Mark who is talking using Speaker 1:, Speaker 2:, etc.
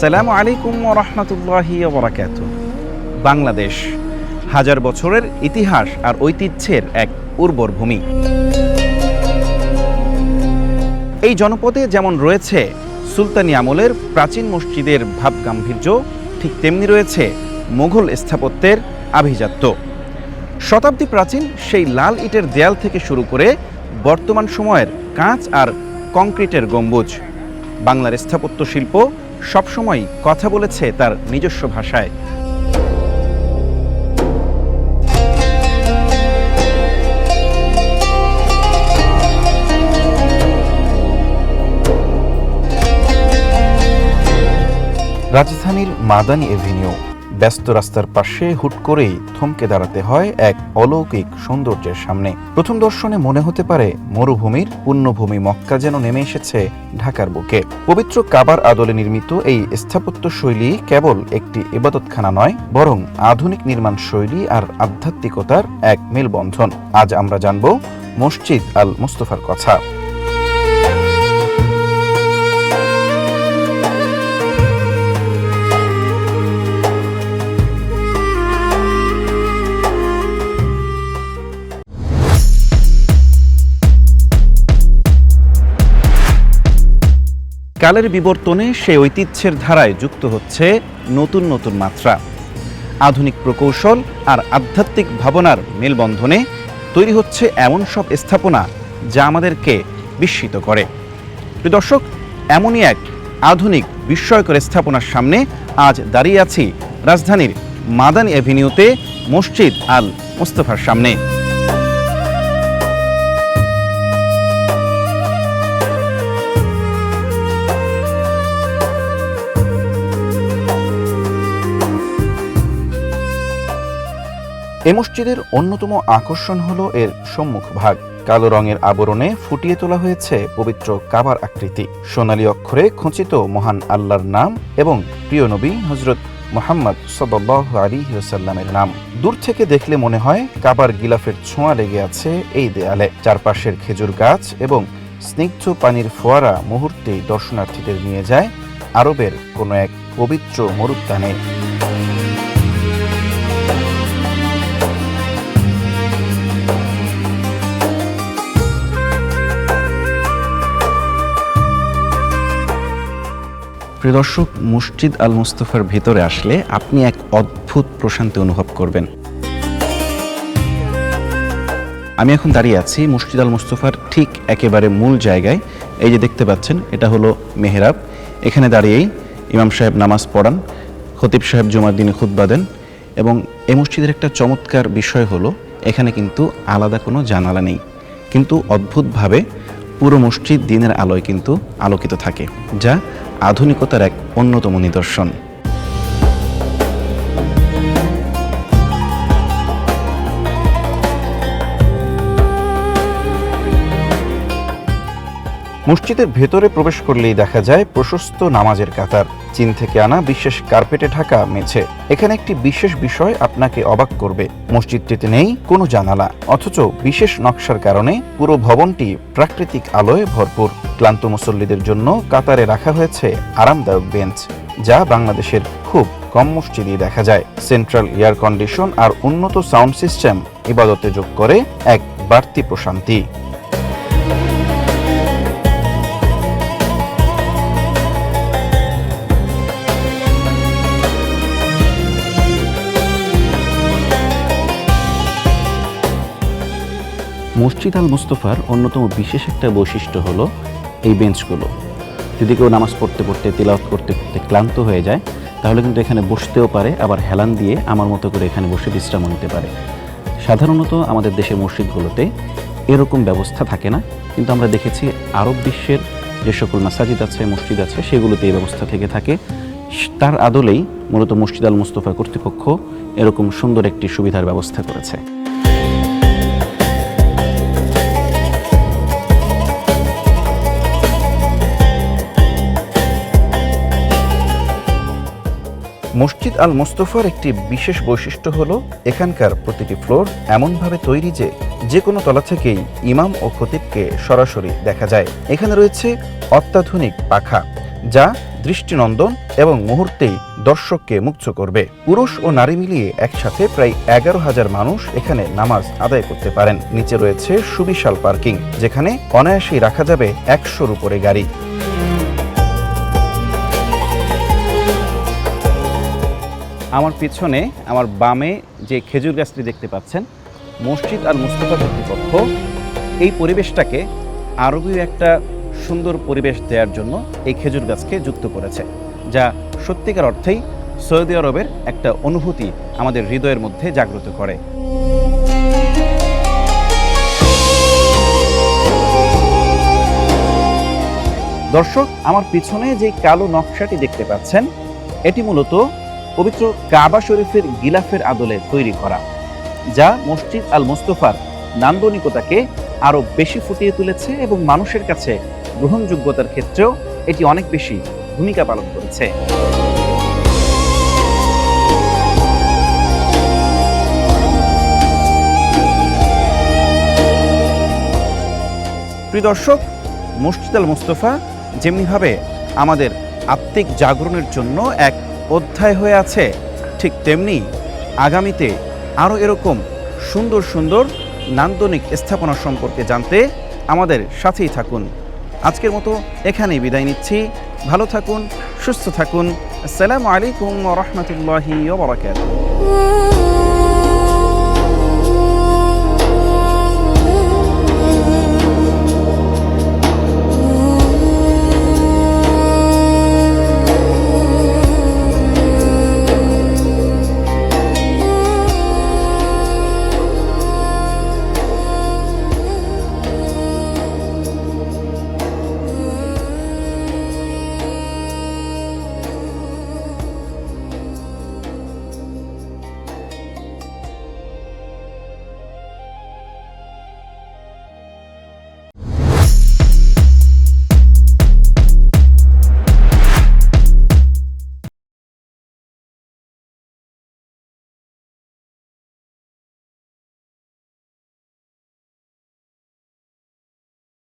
Speaker 1: আসসালামু আলাইকুম ওয়া রাহমাতুল্লাহি ওয়া বারাকাতুহু। বাংলাদেশ হাজার বছরের ইতিহাস আর ঐতিহ্যের এক উর্বর ভূমি। এই জনপদে যেমন রয়েছে সুলতানি আমলের প্রাচীন মসজিদের ভাবগাম্ভীর্য, ঠিক তেমনি রয়েছে মুঘল স্থাপত্যের আভিজাত্য। শতাব্দী প্রাচীন সেই লাল ইটের দেয়াল থেকে শুরু করে বর্তমান সময়ের কাঁচ আর কংক্রিটের গম্বুজ। বাংলার স্থাপত্য শিল্প সবসময় কথা বলেছে তার নিজস্ব ভাষায়। রাজধানীর মাদানী এভিনিউ ব্যস্ত রাস্তার পাশে হুট করেই থমকে দাঁড়াতে হয় এক অলৌকিক সৌন্দর্যের সামনে। প্রথম দর্শনে মনে হতে পারে মরুভূমির পুণ্যভূমি মক্কা যেন নেমে এসেছে ঢাকার বুকে। পবিত্র কাবার আদলে নির্মিত এই স্থাপত্য শৈলী কেবল একটি ইবাদতখানা নয়, বরং আধুনিক নির্মাণ শৈলী আর আধ্যাত্মিকতার এক মেলবন্ধন। আজ আমরা জানব মসজিদ আল মুস্তফার কথা। কালের বিবর্তনে সেই ঐতিহ্যের ধারায় যুক্ত হচ্ছে নতুন নতুন মাত্রা। আধুনিক প্রকৌশল আর আধ্যাত্মিক ভাবনার মেলবন্ধনে তৈরি হচ্ছে এমন সব স্থাপনা যা আমাদেরকে বিস্মিত করে। প্রিয় দর্শক, এমনই এক আধুনিক বিস্ময়কর স্থাপনার সামনে আজ দাঁড়িয়ে আছি রাজধানীর মাদানী এভিনিউতে মসজিদ আল মুস্তফার সামনে। এ মসজিদের অন্যতম আকর্ষণ হলো এর সম্মুখ ভাগ। কালো রঙের আবরণে ফুটিয়ে তোলা হয়েছে পবিত্র কাবার আকৃতি। সোনালী অক্ষরে খচিত মহান আল্লাহর নাম এবং প্রিয় নবী হযরত মুহাম্মদ সাল্লাল্লাহু আলাইহি ওয়াসাল্লামের নাম। দূর থেকে দেখলে মনে হয় কাবার গিলাফের ছোঁয়া লেগে আছে এই দেয়ালে। চারপাশের খেজুর গাছ এবং স্নিগ্ধ পানির ফোয়ারা মুহূর্তেই দর্শনার্থীদের নিয়ে যায় আরবের কোনো এক পবিত্র মরুদ্যানে। প্রিয় দর্শক, মসজিদ আল মুস্তফার ভিতরে আসলে আপনি এক অদ্ভুত প্রশান্তি অনুভব করবেন। আমি এখন দাঁড়িয়ে আছি মসজিদ আল মুস্তফার ঠিক একেবারে মূল জায়গায়। এই যে দেখতে পাচ্ছেন, এটা হলো মেহরাব। এখানে দাঁড়িয়েই ইমাম সাহেব নামাজ পড়ান, খতিব সাহেব জুমার দিনে খুতবা দেন। এবং এই মসজিদের একটা চমৎকার বিষয় হলো এখানে কিন্তু আলাদা কোনো জানালা নেই, কিন্তু অদ্ভুতভাবে পুরো মসজিদ দিনের আলোয় কিন্তু আলোকিত থাকে, যা আধুনিকতার এক অন্যতম নিদর্শন। মসজিদের ভেতরে প্রবেশ করলেই দেখা যায় প্রশস্ত নামাজের কাতার, চীন থেকে আনা বিশেষ কার্পেটে ঢাকা মেঝে। এখানে একটি বিশেষ বিষয় আপনাকে অবাক করবে, মসজিদটিতে নেই কোনো জানালা, অথচ বিশেষ নকশার কারণে পুরো ভবনটি প্রাকৃতিক আলোয় ভরপুর। ক্লান্ত মুসল্লিদের জন্য কাতারে রাখা হয়েছে আরামদায়ক বেঞ্চ, যা বাংলাদেশের খুব কম মসজিদে দেখা যায়। সেন্ট্রাল এয়ার কন্ডিশন আর উন্নত সাউন্ড সিস্টেম ইবাদতে যোগ করে এক বাড়তি প্রশান্তি। মসজিদ আল মুস্তফার অন্যতম বিশেষ একটা বৈশিষ্ট্য হলো এই বেঞ্চগুলো। যদি কেউ নামাজ পড়তে পড়তে তিলাওয়াত করতে করতে ক্লান্ত হয়ে যায়, তাহলে কিন্তু এখানে বসতেও পারে, আবার হেলান দিয়ে আমার মতো করে এখানে বসে বিশ্রাম নিতে পারে। সাধারণত আমাদের দেশের মসজিদগুলোতে এরকম ব্যবস্থা থাকে না, কিন্তু আমরা দেখেছি আরব বিশ্বের যে সকল মাসাজিদ আছে, মসজিদ আছে, সেগুলোতে এই ব্যবস্থা থেকে থাকে। তার আদলেই মূলত মসজিদ আল মুস্তফা কর্তৃপক্ষ এরকম সুন্দর একটি সুবিধার ব্যবস্থা করেছে। মসজিদ আল মুস্তফার একটি বিশেষ বৈশিষ্ট্য হলো এখানকার প্রতিটি ফ্লোর এমনভাবে তৈরি যে কোনো তলা থেকেই ইমাম ও খতিবকে সরাসরি দেখা যায়। এখানে রয়েছে অত্যাধুনিক পাখা, যা দৃষ্টিনন্দন এবং মুহূর্তেই দর্শককে মুগ্ধ করবে। পুরুষ ও নারী মিলিয়ে একসাথে প্রায় 11,000 মানুষ এখানে নামাজ আদায় করতে পারেন। নিচে রয়েছে সুবিশাল পার্কিং, যেখানে অনায়াসেই রাখা যাবে 100-র উপরে গাড়ি। আমার পিছনে আমার বামে যে খেজুর গাছটি দেখতে পাচ্ছেন, মসজিদ আল মুস্তাফা কর্তৃপক্ষ এই পরিবেশটাকে আরবীয় একটা সুন্দর পরিবেশ দেওয়ার জন্য এই খেজুর গাছকে যুক্ত করেছে, যা সত্যিকার অর্থেই সৌদি আরবের একটা অনুভূতি আমাদের হৃদয়ের মধ্যে জাগ্রত করে। দর্শক, আমার পিছনে যে কালো নকশাটি দেখতে পাচ্ছেন, এটি মূলত পবিত্র কাবা শরীফের গিলাফের আদলে তৈরি করা, যা মসজিদ আল মুস্তাফার নান্দনিকতাকে আরো বেশি ফুটিয়ে তুলেছে এবং মানুষের কাছে গ্রহণযোগ্যতার ক্ষেত্রেও এটি অনেক বেশি ভূমিকা পালন করেছে। প্রিয় দর্শক, মসজিদ আল মুস্তাফা যেমনিভাবে আমাদের আত্মিক জাগরণের জন্য এক অধ্যায় হয়ে আছে, ঠিক তেমনি আগামীতে আরও এরকম সুন্দর সুন্দর নান্দনিক স্থাপনা সম্পর্কে জানতে আমাদের সাথেই থাকুন। আজকের মতো এখানেই বিদায় নিচ্ছি। ভালো থাকুন, সুস্থ থাকুন। আসসালামু আলাইকুম ওয়া রাহমাতুল্লাহি ওয়া বারাকাতুহু।